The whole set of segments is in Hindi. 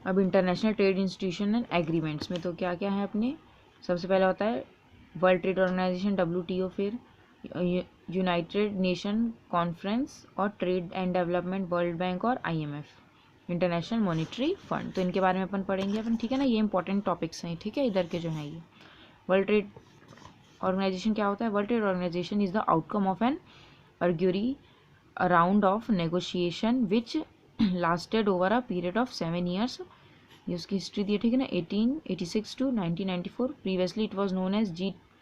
अब international trade institution and agreements में तो क्या क्या है अपने, सबसे पहले होता है वर्ल्ड ट्रेड ऑर्गेनाइजेशन WTO, फिर यूनाइटेड नेशन कॉन्फ्रेंस और trade and development, world bank और IMF, इंटरनेशनल मॉनिटरी फंड। तो इनके बारे में अपन पढ़ेंगे अपन, ठीक है ना। ये इंपॉर्टेंट टॉपिक्स हैं, ठीक है, इधर के जो हैं ये। वर्ल्ड ट्रेड ऑर्गेनाइजेशन क्या होता है? World trade organisation is the outcome of an Uruguay a round of negotiation which lasted over a period of 7 years। ये उसकी हिस्ट्री दी है, ठीक है ना, 1886 to 1994। Previously it was known as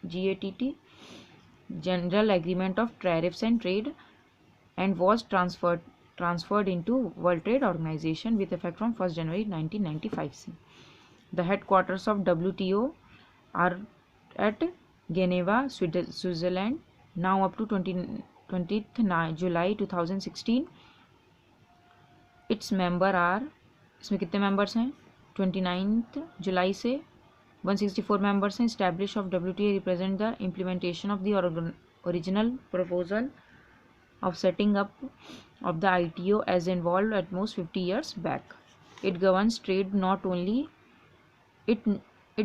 GATT, general agreement of tariffs and trade, and was transferred into World Trade Organization with effect from 1st January 1995 से। The headquarters of WTO are at Geneva, Switzerland, now up to 20th July 2016। It's member are, इसमें कितने मेंबर्स हैं? 29 जुलाई से 164 मेंबर्स हैं। Establish of WTO represent the implementation of the original proposal of setting up of the ITO as involved at most 50 years back। It governs trade not only it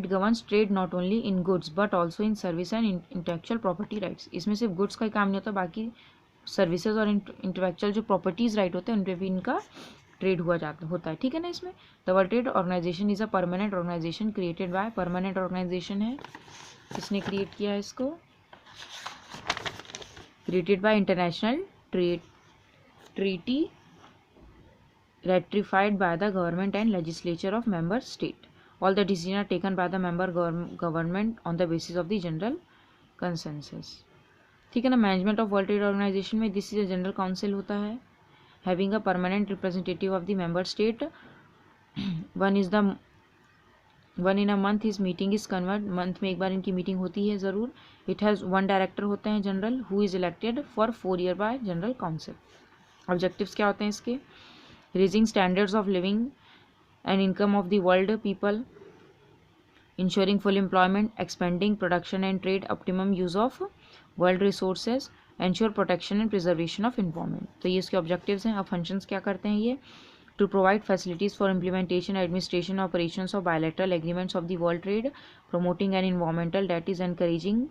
governs trade not only in goods but also in service and intellectual property rights। इसमें सिर्फ गुड्स का ही काम नहीं होता, बाकी सर्विसेज और इंटेलेक्चुअल जो प्रॉपर्टीज राइट होते हैं उन पर भी इनका ट्रेड होता है, ठीक है ना। इसमें the world trade organisation is a permanent organization created by, permanent organization है, किसने क्रिएट किया है इसको? Created by international treaty ratified by the government and legislature of member state। All the decisions are taken by the member government on the basis of the general consensus, ठीक है ना। Management of world trade organisation में this is a general council होता है, having a permanent representative of the member state. One in a month is meeting is convert, month में एक बार इनकी मीटिंग होती है ज़रूर। इट हैज़ 1 डायरेक्टर होते हैं general, who is elected for 4 year by general council. Objectives क्या होते हैं इसके? Raising standards of living and income of the world people, ensuring full employment, expanding production and trade, optimum use of world resources, ensure protection and preservation of environment। तो ये इसके ऑब्जेक्टिव्स हैं। अब फंक्शंस क्या करते हैं ये? to provide facilities for implementation, administration, operations of bilateral agreements of the world trade, promoting an environmental that is encouraging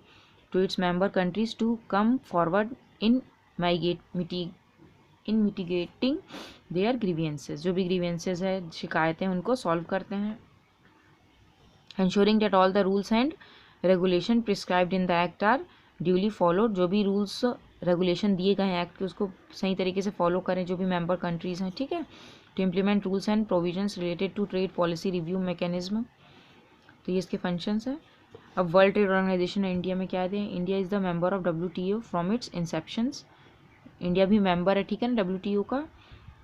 to its member countries to come forward in mitigating their grievances। जो भी grievances है, शिकायतें, उनको सॉल्व करते हैं। ensuring that all the rules and regulation prescribed in the act are duly followed। जो भी रूल्स रेगुलेशन दिए गए हैं एक्ट के, उसको सही तरीके से फॉलो करें जो भी मेंबर कंट्रीज हैं, ठीक है। To implement rules and provisions related to trade policy review mechanism. तो ये इसके फंक्शंस हैं। अब वर्ल्ड ट्रेड ऑर्गेनाइजेशन इंडिया में क्या है? India is the member of WTO from its inceptions. India भी मेंबर है, ठीक है ना, WTO का।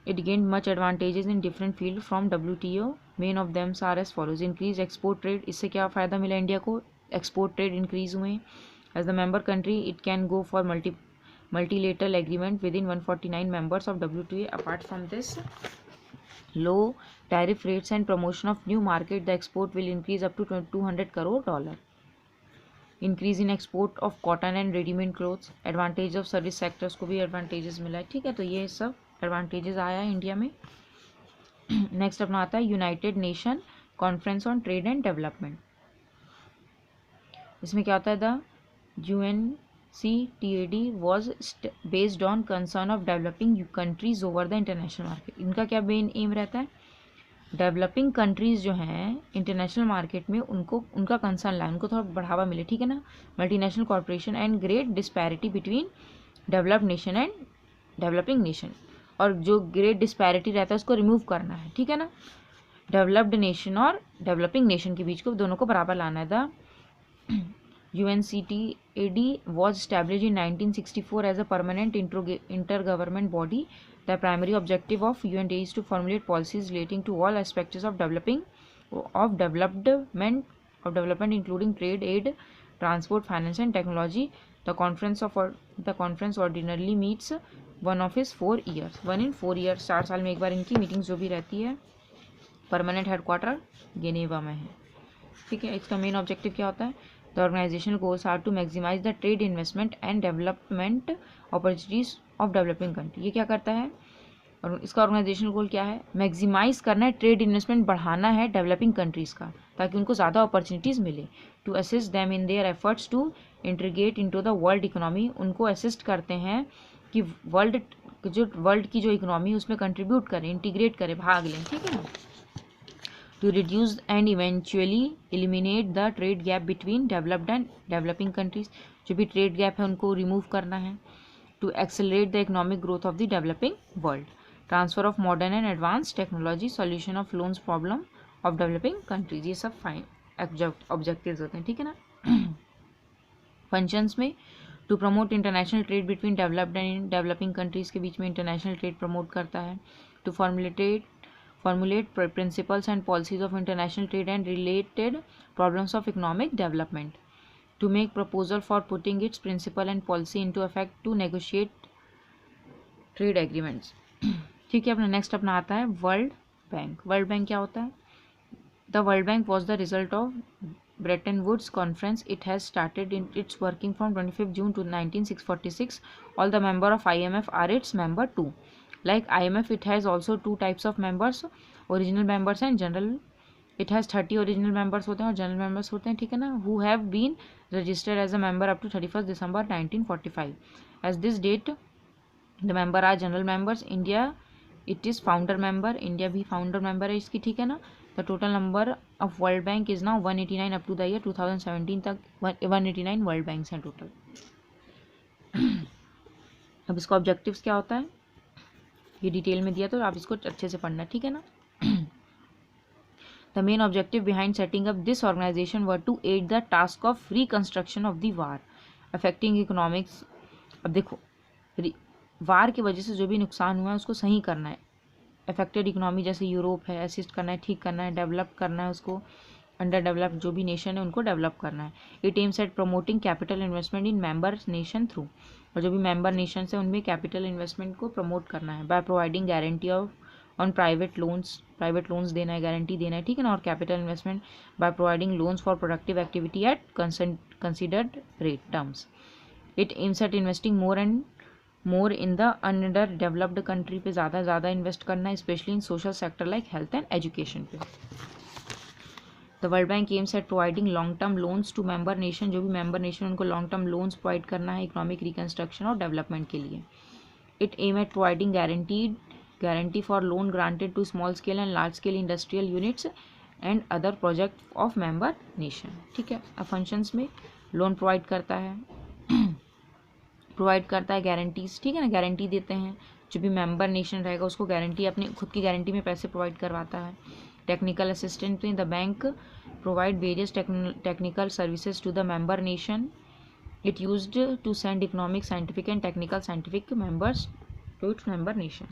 It gained much advantages in different fields from WTO। Main of them are as follows: increase export trade। इससे क्या फ़ायदा मिला इंडिया को? एक्सपोर्ट ट्रेड इंक्रीज हुए। As the member country, it can go for multilateral agreement within 149 members of WTO। Apart from this, low tariff rates and promotion of new market, the export will increase up to $200 crore। Increase in export of cotton and readymade clothes, advantage of service sectors को भी एडवांटेजेस मिला है, ठीक है। तो ये सब एडवांटेजेस आया है इंडिया में। नेक्स्ट अपना आता है United nation conference on trade and development. इसमें क्या होता है? The UNCTAD was based on concern of developing countries over the international market. इनका क्या मेन एम रहता है? डेवलपिंग कंट्रीज़ जो हैं इंटरनेशनल मार्केट में उनका कंसर्न लाए, उनको थोड़ा बढ़ावा मिले, ठीक है ना। Multinational corporation and great disparity between developed nation and developing nation. और जो ग्रेट डिस्पैरिटी रहता है उसको रिमूव करना है, ठीक है ना। डेवलप्ड नेशन और डेवलपिंग नेशन के बीच को दोनों को बराबर लाना है। The UNCTAD was established in 1964 as a permanent intergovernment body। The primary objective of UNCTAD is to formulate policies relating to all aspects of development including trade, aid, transport, finance and technology। The conference ordinarily meets one in 4 years। 4 साल में एक बार इनकी मीटिंग जो भी रहती है। परमानेंट हेडक्वार्टर जेनेवा में है, ठीक है। इसका मेन ऑब्जेक्टिव क्या होता है? The organizational goals are to maximize the trade investment and development opportunities of developing country. ये क्या करता है? और इसका ऑर्गेनाइजेशनल गोल क्या है, मैक्सिमाइज करना है, ट्रेड इन्वेस्टमेंट बढ़ाना है डेवलपिंग कंट्रीज़ का, ताकि उनको ज़्यादा अपॉर्चुनिटीज़ मिले, to assist them in their efforts to integrate into the world economy, उनको असिस्ट करते हैं कि वर्ल्ड की जो इकोनॉमी उसमें कंट्रीब्यूट करें, इंटीग्रेट करें, भाग लें, ठीक है ना। To reduce and eventually eliminate the trade gap between developed and developing countries, जो भी ट्रेड गैप है उनको रिमूव करना है। To accelerate the economic growth of the developing world, transfer of modern and advance technology, solution of loans problem of developing countries, ये सब फाइन ऑब्जेक्टिव्स होते हैं, ठीक है ना। फंक्शंस में to promote international trade between developed and developing countries के बीच में इंटरनेशनल ट्रेड प्रमोट करता है। To formulate principles and policies of international trade and related problems of economic development. To make proposal for putting its principle and policy into effect, to negotiate trade agreements. ठीक है, अपना नेक्स्ट अपना आता है वर्ल्ड बैंक। वर्ल्ड बैंक क्या होता है? The world bank was the result of Bretton Woods Conference. It has started in its working from 25th June to 1946. All the members of IMF are its member too. Like IMF, it has also two types of members, original members and general. It has 30 original members होते हैं और general members होते हैं, ठीक है ना, who have been registered as a member up to 31st December 1945. As this date, the member are general members. India, it is founder member. India भी founder member है इसकी, ठीक है ना। The total number of World Bank is now 189 up to the year 2017 तक 189 वर्ल्ड बैंक्स हैं टोटल। अब इसका ऑब्जेक्टिव्स क्या होता है ये डिटेल में दिया, तो आप इसको अच्छे से पढ़ना, ठीक है ना। The main objective behind setting up this organization were to aid the task of reconstruction of the war affecting economics। अब देखो, वार की वजह से जो भी नुकसान हुआ है उसको सही करना है, अफेक्टेड इकोनॉमी जैसे यूरोप है असिस्ट करना है, ठीक करना है, डेवलप करना है उसको, अंडर डेवलप जो भी नेशन है उनको डेवलप करना है। It aims eight promoting capital investment in member nation through, और जो भी मेंबर नेशन है उनमें कैपिटल इन्वेस्टमेंट को प्रमोट करना है, by providing guarantee on private loans देना है, गारंटी देना है, ठीक है ना, और capital investment by providing loans for productive activity at considered rate terms. It aims at investing more in the underdeveloped country पे ज़्यादा इन्वेस्ट करना है, specially in social sector like health and education पे। The world bank aims at providing long term loans to member nation, जो भी मेंबर नेशन उनको लॉन्ग टर्म लोन्स प्रोवाइड करना है इकोनॉमिक रिकन्स्ट्रक्शन और डेवलपमेंट के लिए। It aim at providing guarantee for loan granted to small scale and large scale industrial units and other project of member nation, ठीक है। अब फंक्शंस में लोन प्रोवाइड करता है गारंटीज, ठीक है ना, गारंटी देते हैं, जो भी मेंबर नेशन रहेगा उसको गारंटी, अपनी खुद की गारंटी में पैसे प्रोवाइड करवाता है। टेक्निकल असिस्टेंट में the bank provide various technical services to the member nation. It used to send economic scientific and technical scientific members to its member nation.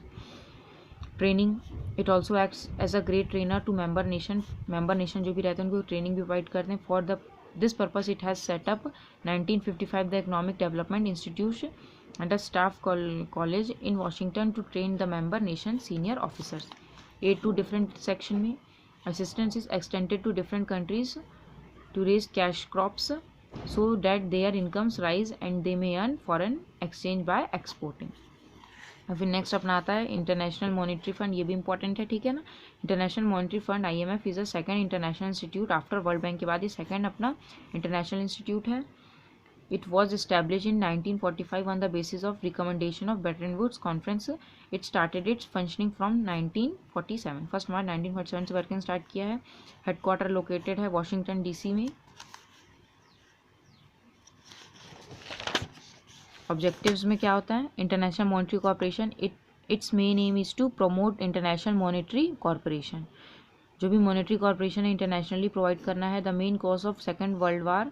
Training, it also acts as a great trainer to member nation जो भी रहते हैं उनको ट्रेनिंग भी प्रोवाइड करते हैं। For this purpose it has set up 1955 the Economic Development Institute and a staff college in Washington to train the member nation senior officers. 82 different section में assistance is extended to different countries to raise cash crops so that their incomes rise and they may earn foreign exchange by exporting. फिर नेक्स्ट अपना आता है इंटरनेशनल मॉनिटरी फंड, ये भी इंपॉर्टेंट है, ठीक है ना। International monetary fund IMF is a second international institute after world bank के बाद ये सेकंड अपना इंटरनेशनल इंस्टीट्यूट है। It was establish in 1945 on the basis of recommendation of Bretton Woods conference. It started its functioning from 1947, 1 March 1947 से वर्किंग स्टार्ट किया है। हेडक्वार्टर लोकेटेड है वॉशिंगटन DC में। ऑब्जेक्टिव्स में क्या होता है, international monetary corporation, its main aim is to promote international monetary corporation, जो भी मॉनिटरी कॉर्पोरेशन है इंटरनेशनली प्रोवाइड करना है। The main cause of second world war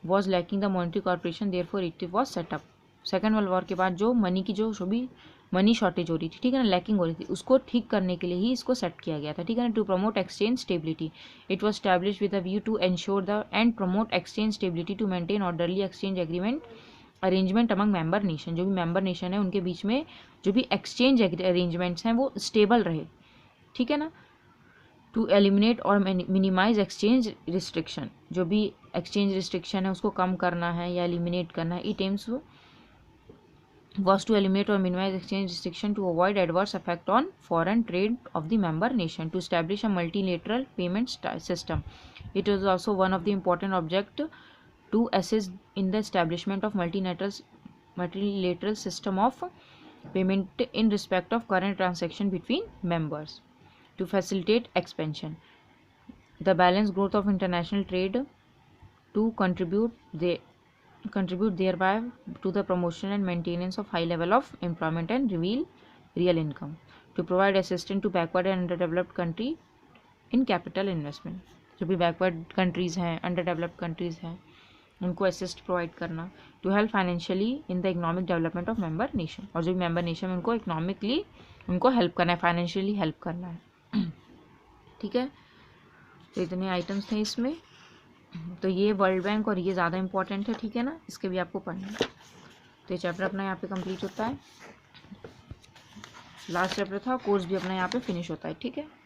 was lacking the monetary corporation, therefore it was set up. Second world war के बाद जो मनी की जो भी मनी शॉर्टेज हो रही थी, ठीक है ना, लैकिंग हो रही थी, उसको ठीक करने के लिए ही इसको सेट किया गया था, ठीक है ना। To promote exchange stability, it was establish with a view to ensure the and promote exchange stability to maintain orderly exchange agreement arrangement among member nation, जो भी मेंबर नेशन है उनके बीच में जो भी एक्सचेंज अरेंजमेंट्स हैं वो स्टेबल रहे, ठीक है ना। टू एलिमिनेट और मिनिमाइज एक्सचेंज रिस्ट्रिक्शन, जो भी एक्सचेंज रिस्ट्रिक्शन है उसको कम करना है या एलिमिनेट करना है। It aims was to eliminate or minimize exchange restriction to avoid adverse effect on foreign trade of the member nation, to establish a multilateral payment system. It is also one of the important object to assist in the establishment of multilateral system of payment in respect of current transaction between members, to facilitate expansion, the balanced growth of international trade, to contribute thereby to the promotion and maintenance of high level of employment and real income, to provide assistance to backward and underdeveloped country in capital investment. जो भी बैकवर्ड कंट्रीज़ हैं, अंडर डेवलप्ड कंट्रीज़ हैं, उनको असिस्ट प्रोवाइड करना, to help financially in the economic development of member nation, और जो भी मेंबर नेशन में उनको इकोनॉमिकली उनको हेल्प करना है, फाइनेंशियली हेल्प करना है। ठीक है, तो इतने आइटम्स थे इसमें। तो ये वर्ल्ड बैंक और ये ज़्यादा इंपॉर्टेंट है, ठीक है ना, इसके भी आपको पढ़ना है। तो ये चैप्टर अपना यहाँ पे कंप्लीट होता है, लास्ट चैप्टर था, कोर्स भी अपना यहाँ पे फिनिश होता है। ठीक है।